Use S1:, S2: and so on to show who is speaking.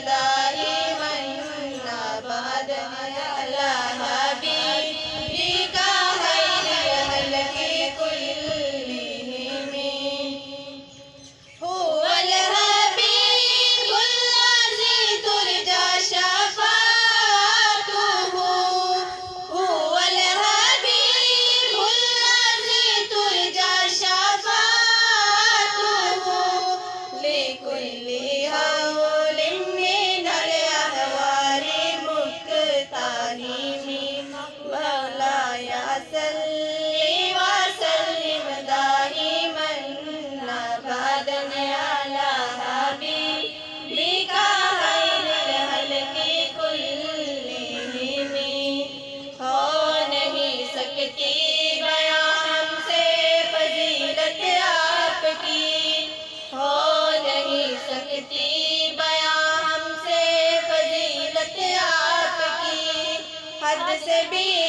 S1: دائما أبدا على حبيبك خير الخلق كلهم هو الحبيب الذي ترجى شفاعته هو الحبيب الذي ترجى شفاعته لكل هول من الأهوال مقتحم مولاي صل وسلم دائما أبدا على حبيبك خير الخلق كلهم ہو نہیں سکتی بیاں ہم سے فضیلت آپ کی ہو نہیں سکتی بیاں ہم سے فضیلت آپ کی حد سے بھی